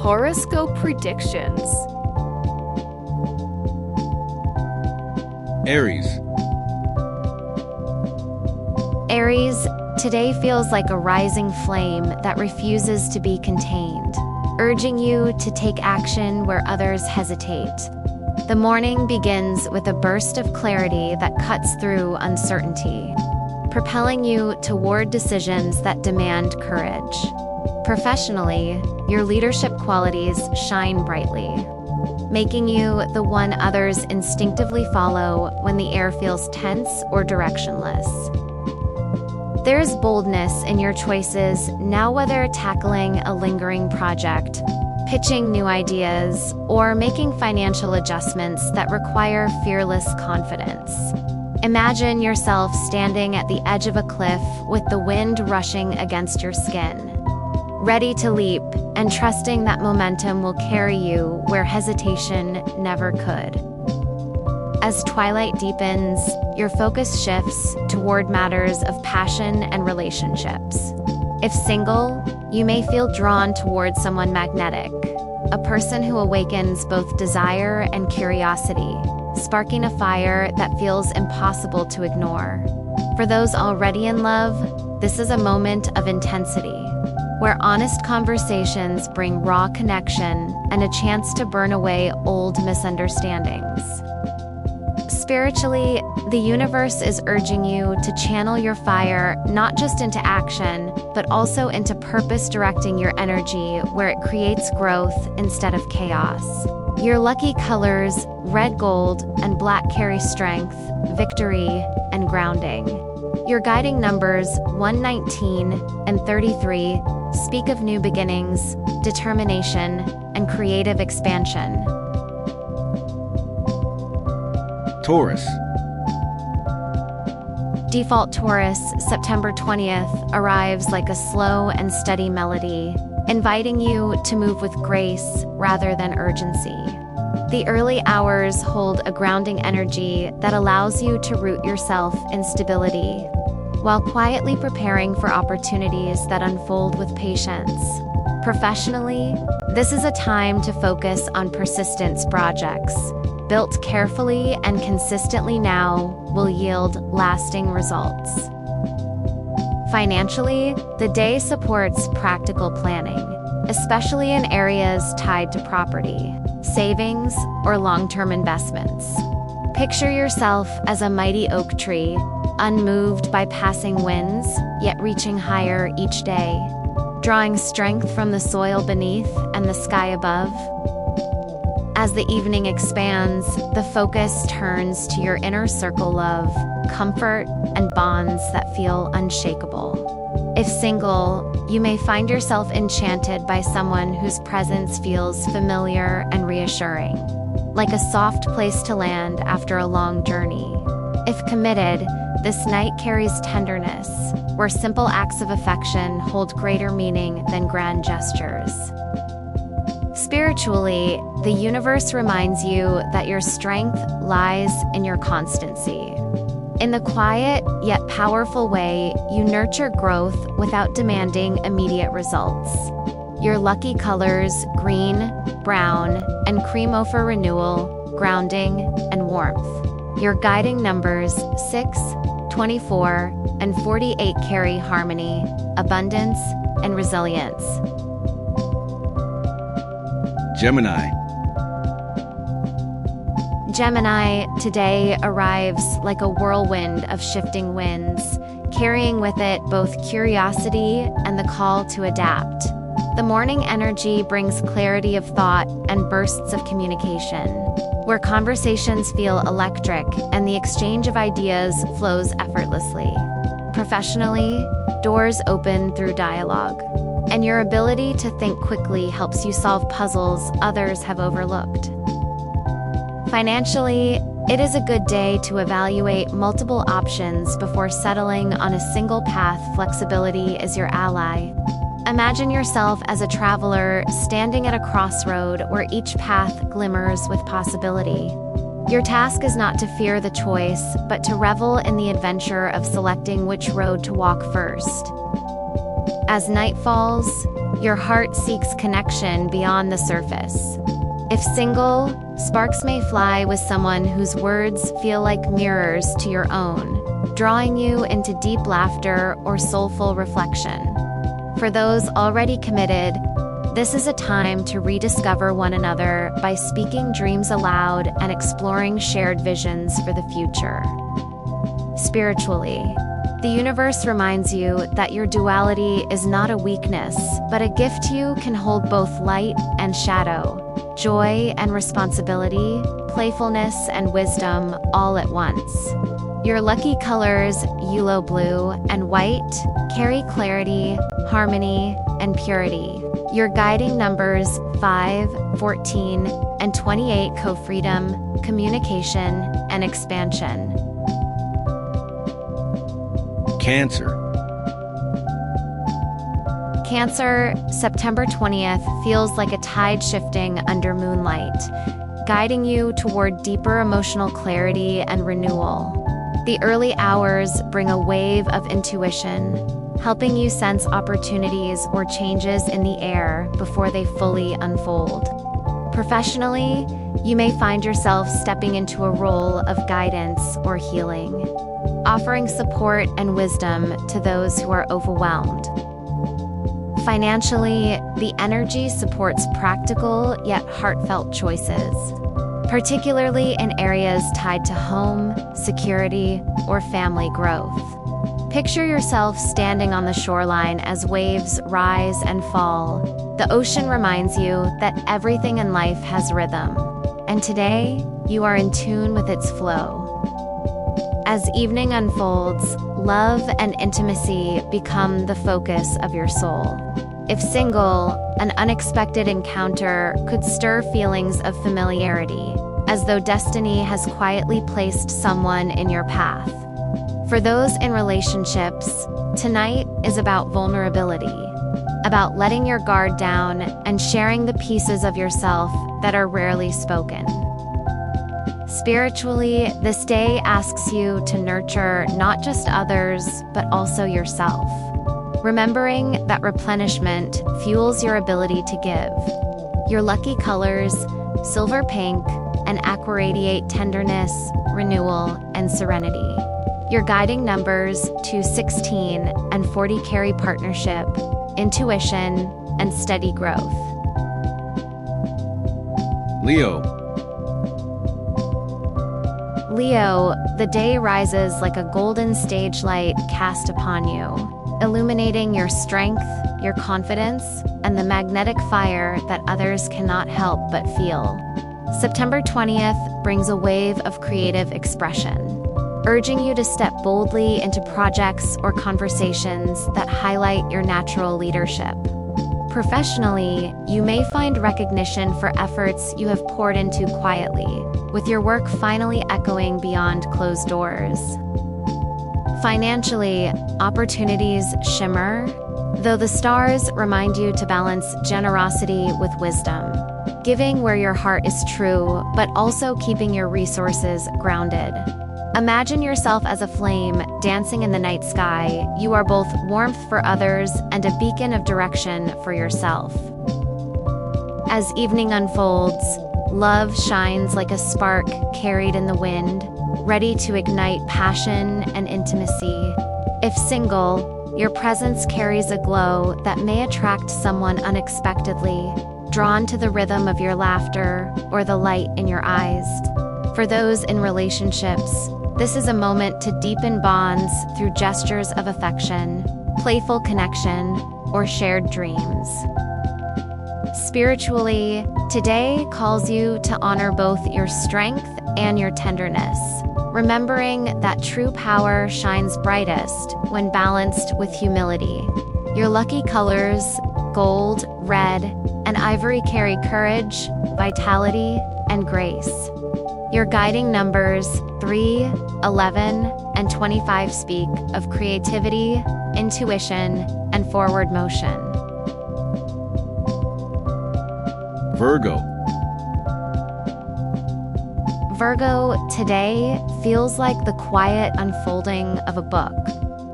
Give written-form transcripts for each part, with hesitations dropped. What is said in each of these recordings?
Horoscope predictions. Aries. Aries, today feels like a rising flame that refuses to be contained, urging you to take action where others hesitate. The morning begins with a burst of clarity that cuts through uncertainty, propelling you toward decisions that demand courage. Professionally, your leadership qualities shine brightly, making you the one others instinctively follow when the air feels tense or directionless. There's boldness in your choices now, whether tackling a lingering project, pitching new ideas, or making financial adjustments that require fearless confidence. Imagine yourself standing at the edge of a cliff with the wind rushing against your skin, ready to leap and trusting that momentum will carry you where hesitation never could. As twilight deepens, your focus shifts toward matters of passion and relationships. If single, you may feel drawn toward someone magnetic, a person who awakens both desire and curiosity, sparking a fire that feels impossible to ignore. For those already in love, this is a moment of intensity, where honest conversations bring raw connection and a chance to burn away old misunderstandings. Spiritually, the universe is urging you to channel your fire not just into action, but also into purpose, directing your energy where it creates growth instead of chaos. Your lucky colors, red, gold, and black, carry strength, victory, and grounding. Your guiding numbers 119 and 33 speak of new beginnings, determination, and creative expansion. Taurus. Default Taurus, September 20th, arrives like a slow and steady melody, inviting you to move with grace rather than urgency. The early hours hold a grounding energy that allows you to root yourself in stability, while quietly preparing for opportunities that unfold with patience. Professionally, this is a time to focus on persistence. Projects built carefully and consistently now will yield lasting results. Financially, the day supports practical planning, especially in areas tied to property, savings, or long-term investments. Picture yourself as a mighty oak tree, unmoved by passing winds, yet reaching higher each day, drawing strength from the soil beneath and the sky above. As the evening expands, the focus turns to your inner circle of comfort and bonds that feel unshakable. If single, you may find yourself enchanted by someone whose presence feels familiar and reassuring, like a soft place to land after a long journey. If committed, this night carries tenderness, where simple acts of affection hold greater meaning than grand gestures. Spiritually, the universe reminds you that your strength lies in your constancy. In the quiet yet powerful way, you nurture growth without demanding immediate results. Your lucky colors, green, brown, and cream, offer renewal, grounding, and warmth. Your guiding numbers 6, 24, and 48 carry harmony, abundance, and resilience. Gemini. Gemini today arrives like a whirlwind of shifting winds, carrying with it both curiosity and the call to adapt. The morning energy brings clarity of thought and bursts of communication, where conversations feel electric and the exchange of ideas flows effortlessly. Professionally, doors open through dialogue, and your ability to think quickly helps you solve puzzles others have overlooked. Financially, it is a good day to evaluate multiple options before settling on a single path. Flexibility is your ally. Imagine yourself as a traveler standing at a crossroad where each path glimmers with possibility. Your task is not to fear the choice, but to revel in the adventure of selecting which road to walk first. As night falls, your heart seeks connection beyond the surface. If single, sparks may fly with someone whose words feel like mirrors to your own, drawing you into deep laughter or soulful reflection. For those already committed, this is a time to rediscover one another by speaking dreams aloud and exploring shared visions for the future. Spiritually, the universe reminds you that your duality is not a weakness, but a gift. You can hold both light and shadow, joy and responsibility, playfulness and wisdom all at once. Your lucky colors, yellow, blue, and white, carry clarity, harmony, and purity. Your guiding numbers 5, 14, and 28 co-freedom, communication, and expansion. Cancer. Cancer, September 20th feels like a tide shifting under moonlight, guiding you toward deeper emotional clarity and renewal. The early hours bring a wave of intuition, helping you sense opportunities or changes in the air before they fully unfold. Professionally, you may find yourself stepping into a role of guidance or healing, offering support and wisdom to those who are overwhelmed. Financially, the energy supports practical yet heartfelt choices, particularly in areas tied to home, security, or family growth. Picture yourself standing on the shoreline as waves rise and fall. The ocean reminds you that everything in life has rhythm, and today you are in tune with its flow. As evening unfolds, love and intimacy become the focus of your soul. If single, an unexpected encounter could stir feelings of familiarity, as though destiny has quietly placed someone in your path. For those in relationships, tonight is about vulnerability, about letting your guard down and sharing the pieces of yourself that are rarely spoken. Spiritually, this day asks you to nurture not just others, but also yourself, remembering that replenishment fuels your ability to give. Your lucky colors, silver pink, and aqua radiate tenderness, renewal, and serenity. Your guiding numbers 2, 16, and 40 carry partnership, intuition, and steady growth. Leo. Leo, the day rises like a golden stage light cast upon you, illuminating your strength, your confidence, and the magnetic fire that others cannot help but feel. September 20th brings a wave of creative expression, urging you to step boldly into projects or conversations that highlight your natural leadership. Professionally, you may find recognition for efforts you have poured into quietly, with your work finally echoing beyond closed doors. Financially, opportunities shimmer, though the stars remind you to balance generosity with wisdom, giving where your heart is true, but also keeping your resources grounded. Imagine yourself as a flame dancing in the night sky. You are both warmth for others and a beacon of direction for yourself. As evening unfolds, love shines like a spark carried in the wind, ready to ignite passion and intimacy. If single, your presence carries a glow that may attract someone unexpectedly, drawn to the rhythm of your laughter or the light in your eyes. For those in relationships, this is a moment to deepen bonds through gestures of affection, playful connection, or shared dreams. Spiritually, today calls you to honor both your strength and your tenderness, remembering that true power shines brightest when balanced with humility. Your lucky colors, gold, red, and ivory carry courage, vitality, and grace. Your guiding numbers 3, 11, and 25 speak of creativity, intuition, and forward motion. Virgo. Virgo, today feels like the quiet unfolding of a book,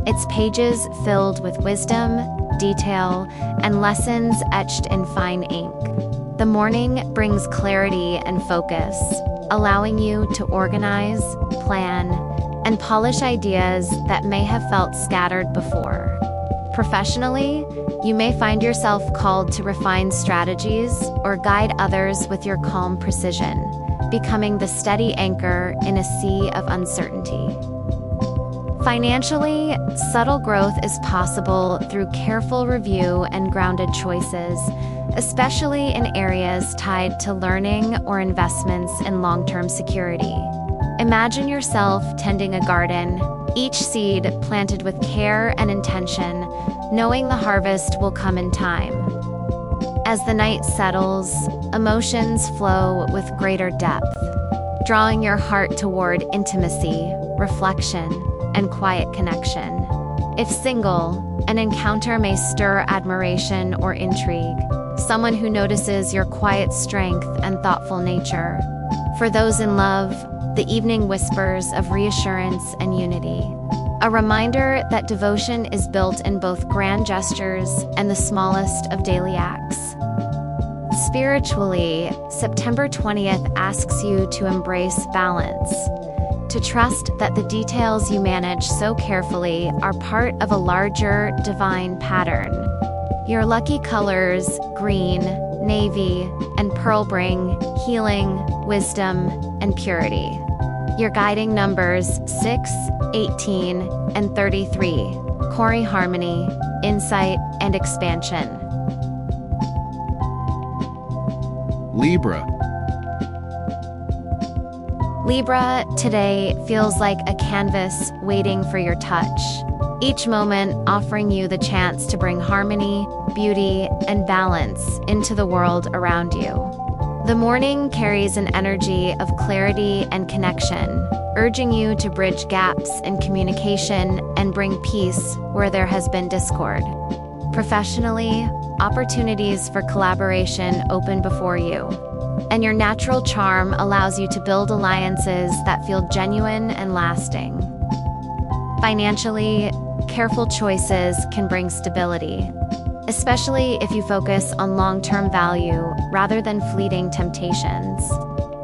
its pages filled with wisdom, detail, and lessons etched in fine ink. The morning brings clarity and focus, allowing you to organize, plan, and polish ideas that may have felt scattered before. Professionally, you may find yourself called to refine strategies or guide others with your calm precision, becoming the steady anchor in a sea of uncertainty. Financially, subtle growth is possible through careful review and grounded choices, especially in areas tied to learning or investments in long-term security. Imagine yourself tending a garden, each seed planted with care and intention, knowing the harvest will come in time. As the night settles, emotions flow with greater depth, drawing your heart toward intimacy, reflection, and quiet connection. If single, an encounter may stir admiration or intrigue, someone who notices your quiet strength and thoughtful nature. For those in love, the evening whispers of reassurance and unity, a reminder that devotion is built in both grand gestures and the smallest of daily acts. Spiritually, September 20th asks you to embrace balance, to trust that the details you manage so carefully are part of a larger, divine pattern. Your lucky colors, green, navy, and pearl, bring healing, wisdom, and purity. Your guiding numbers 6, 18, and 33, Cori harmony, insight, and expansion. Libra. Libra, today feels like a canvas waiting for your touch. Each moment offering you the chance to bring harmony, beauty, and balance into the world around you. The morning carries an energy of clarity and connection, urging you to bridge gaps in communication and bring peace where there has been discord. Professionally, opportunities for collaboration open before you, and your natural charm allows you to build alliances that feel genuine and lasting. Financially, careful choices can bring stability, especially if you focus on long-term value rather than fleeting temptations.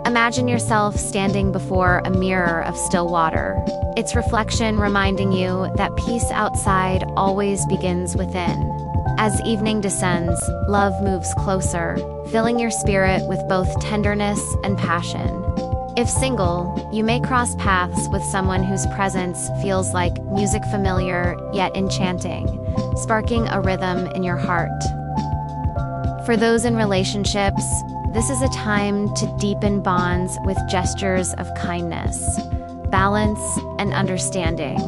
Imagine yourself standing before a mirror of still water, its reflection reminding you that peace outside always begins within. As evening descends, love moves closer, filling your spirit with both tenderness and passion. If single, you may cross paths with someone whose presence feels like music familiar yet enchanting, sparking a rhythm in your heart. For those in relationships, this is a time to deepen bonds with gestures of kindness, balance, and understanding,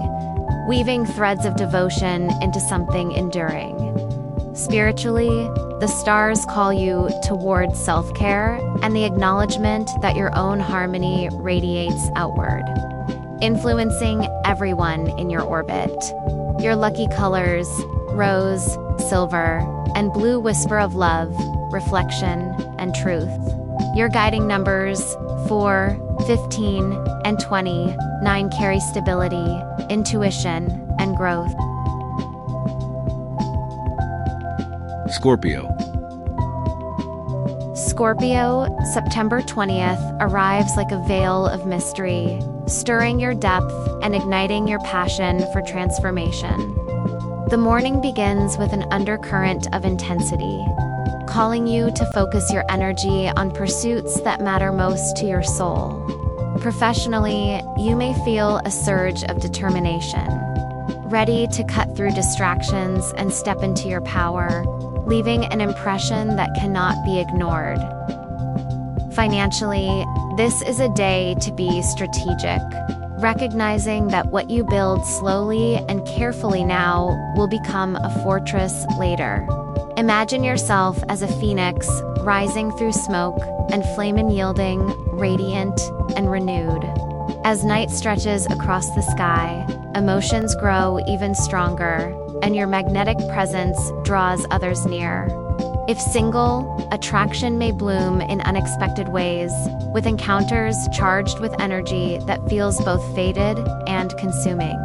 weaving threads of devotion into something enduring. Spiritually, the stars call you toward self-care and the acknowledgement that your own harmony radiates outward, influencing everyone in your orbit. Your lucky colors, rose, silver, and blue whisper of love, reflection, and truth. Your guiding numbers 4, 15, and 29 carry stability, intuition, and growth. Scorpio. Scorpio, September 20th arrives like a veil of mystery, stirring your depth and igniting your passion for transformation. The morning begins with an undercurrent of intensity, calling you to focus your energy on pursuits that matter most to your soul. Professionally, you may feel a surge of determination, ready to cut through distractions and step into your power, leaving an impression that cannot be ignored. Financially, this is a day to be strategic, recognizing that what you build slowly and carefully now will become a fortress later. Imagine yourself as a phoenix rising through smoke and flame yielding, radiant and renewed. As night stretches across the sky, emotions grow even stronger, and your magnetic presence draws others near. If single, attraction may bloom in unexpected ways, with encounters charged with energy that feels both fated and consuming.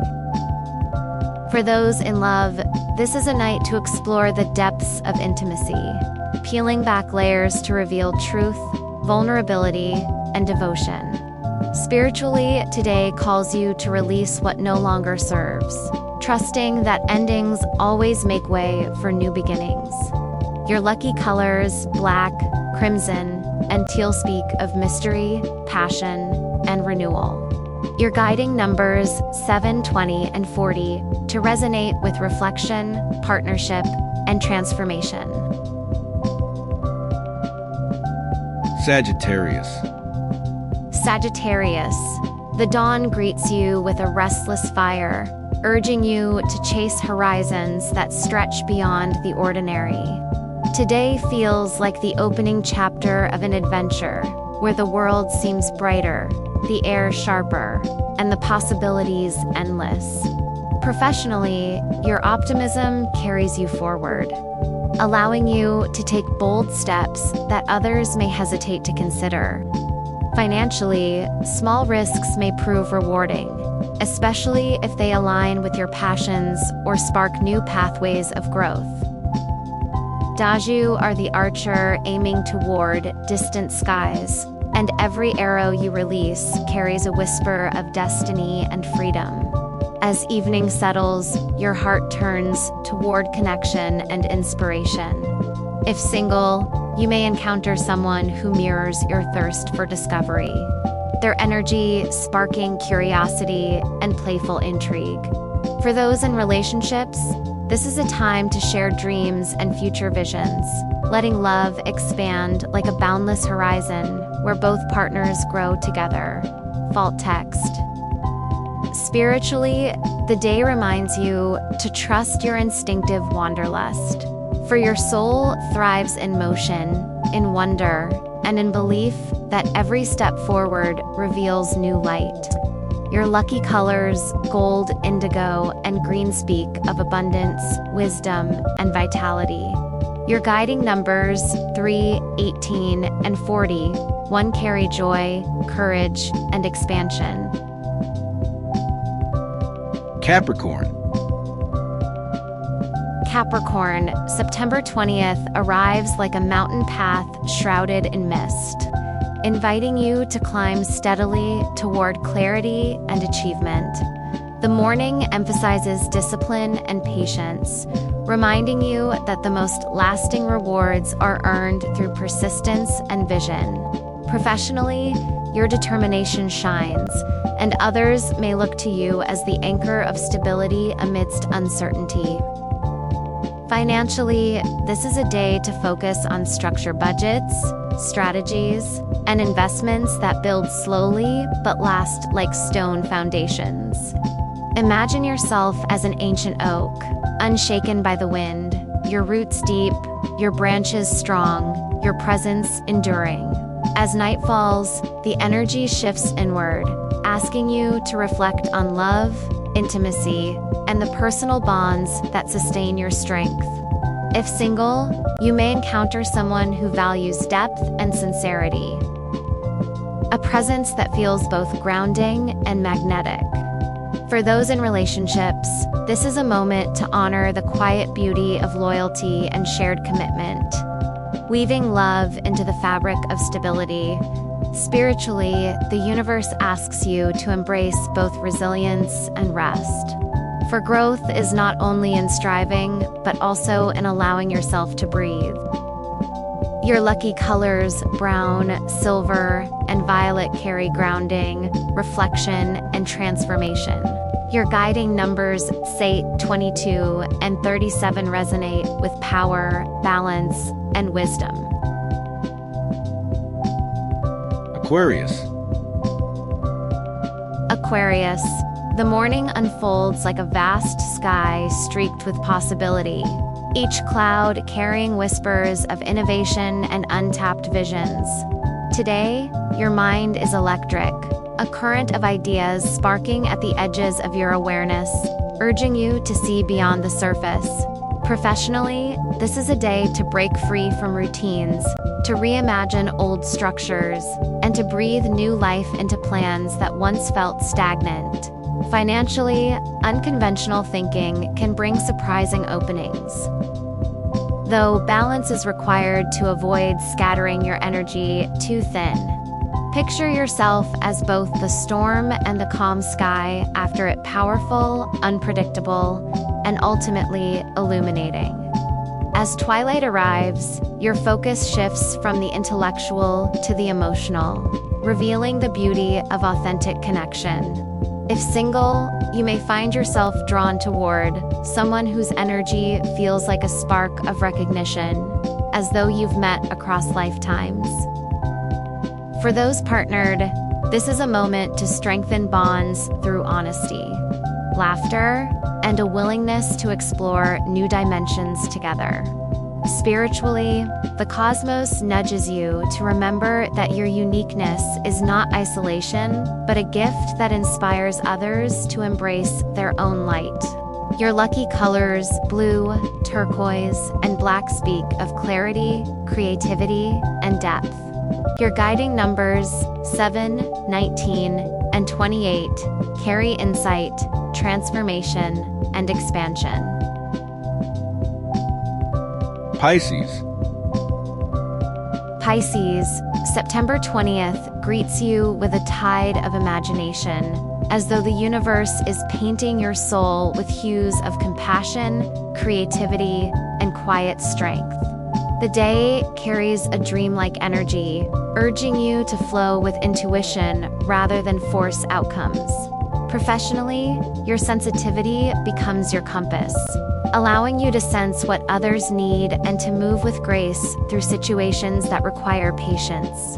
For those in love, this is a night to explore the depths of intimacy, peeling back layers to reveal truth, vulnerability, and devotion. Spiritually, today calls you to release what no longer serves, trusting that endings always make way for new beginnings. Your lucky colors, black, crimson, and teal, speak of mystery, passion, and renewal. Your guiding numbers 7, 20, and 40 to resonate with reflection, partnership, and transformation. Sagittarius. Sagittarius, the dawn greets you with a restless fire, urging you to chase horizons that stretch beyond the ordinary. Today feels like the opening chapter of an adventure, where the world seems brighter, the air sharper, and the possibilities endless. Professionally, your optimism carries you forward, allowing you to take bold steps that others may hesitate to consider. Financially, small risks may prove rewarding, especially if they align with your passions or spark new pathways of growth. Daju are the archer aiming toward distant skies, and every arrow you release carries a whisper of destiny and freedom. As evening settles, your heart turns toward connection and inspiration. If single, you may encounter someone who mirrors your thirst for discovery, their energy sparking curiosity and playful intrigue. For those in relationships, this is a time to share dreams and future visions, letting love expand like a boundless horizon where both partners grow together. Fault text. Spiritually, the day reminds you to trust your instinctive wanderlust. For your soul thrives in motion, in wonder, and in belief that every step forward reveals new light. Your lucky colors, gold, indigo, and green, speak of abundance, wisdom, and vitality. Your guiding numbers 3, 18, and 40, 1 carry joy, courage, and expansion. Capricorn. Capricorn, September 20th arrives like a mountain path shrouded in mist, inviting you to climb steadily toward clarity and achievement. The morning emphasizes discipline and patience, reminding you that the most lasting rewards are earned through persistence and vision. Professionally, your determination shines, and others may look to you as the anchor of stability amidst uncertainty. Financially, this is a day to focus on structure budgets, strategies, and investments that build slowly but last like stone foundations. Imagine yourself as an ancient oak, unshaken by the wind, your roots deep, your branches strong, your presence enduring. As night falls, the energy shifts inward, asking you to reflect on love, intimacy, and the personal bonds that sustain your strength. If single, you may encounter someone who values depth and sincerity, a presence that feels both grounding and magnetic. For those in relationships, this is a moment to honor the quiet beauty of loyalty and shared commitment, weaving love into the fabric of stability. Spiritually, the universe asks you to embrace both resilience and rest. For growth is not only in striving, but also in allowing yourself to breathe. Your lucky colors, brown, silver, and violet, carry grounding, reflection, and transformation. Your guiding numbers, say 22 and 37, resonate with power, balance, and wisdom. Aquarius. Aquarius, the morning unfolds like a vast sky streaked with possibility, each cloud carrying whispers of innovation and untapped visions. Today, your mind is electric, a current of ideas sparking at the edges of your awareness, urging you to see beyond the surface. Professionally, this is a day to break free from routines, to reimagine old structures, and to breathe new life into plans that once felt stagnant. Financially, unconventional thinking can bring surprising openings. Though balance is required to avoid scattering your energy too thin. Picture yourself as both the storm and the calm sky after it powerful, unpredictable, and ultimately illuminating. As twilight arrives, your focus shifts from the intellectual to the emotional, revealing the beauty of authentic connection. If single, you may find yourself drawn toward someone whose energy feels like a spark of recognition, as though you've met across lifetimes. For those partnered, this is a moment to strengthen bonds through honesty, laughter, and a willingness to explore new dimensions together. Spiritually, the cosmos nudges you to remember that your uniqueness is not isolation, but a gift that inspires others to embrace their own light. Your lucky colors, blue, turquoise, and black, speak of clarity, creativity, and depth. Your guiding numbers 7, 19, and 28 carry insight, transformation, and expansion. Pisces. Pisces, September 20th greets you with a tide of imagination, as though the universe is painting your soul with hues of compassion, creativity, and quiet strength. The day carries a dreamlike energy, urging you to flow with intuition rather than force outcomes. Professionally, your sensitivity becomes your compass, allowing you to sense what others need and to move with grace through situations that require patience.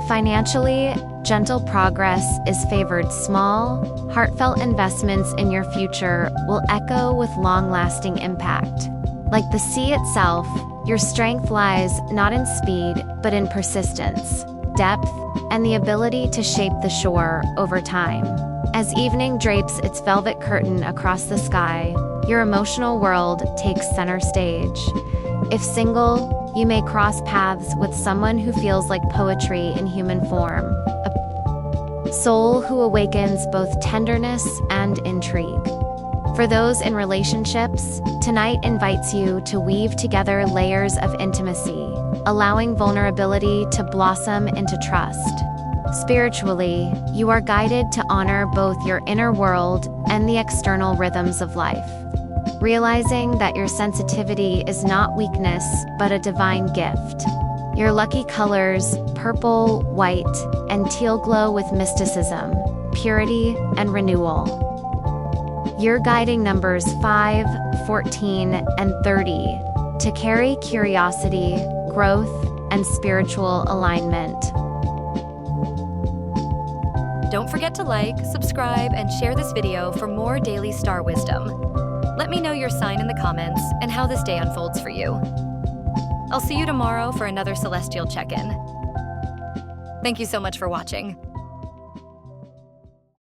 Financially, gentle progress is favored. Small, heartfelt investments in your future will echo with long-lasting impact. Like the sea itself, your strength lies not in speed, but in persistence, depth, and the ability to shape the shore over time. As evening drapes its velvet curtain across the sky, your emotional world takes center stage. If single, you may cross paths with someone who feels like poetry in human form, a soul who awakens both tenderness and intrigue. For those in relationships, tonight invites you to weave together layers of intimacy, allowing vulnerability to blossom into trust. Spiritually, you are guided to honor both your inner world and the external rhythms of life, realizing that your sensitivity is not weakness but a divine gift. Your lucky colors, purple, white, and teal, glow with mysticism, purity, and renewal. Your guiding numbers 5, 14, and 30 to carry curiosity, growth, and spiritual alignment. Don't forget to like, subscribe, and share this video for more daily star wisdom. Let me know your sign in the comments and how this day unfolds for you. I'll see you tomorrow for another celestial check-in. Thank you so much for watching.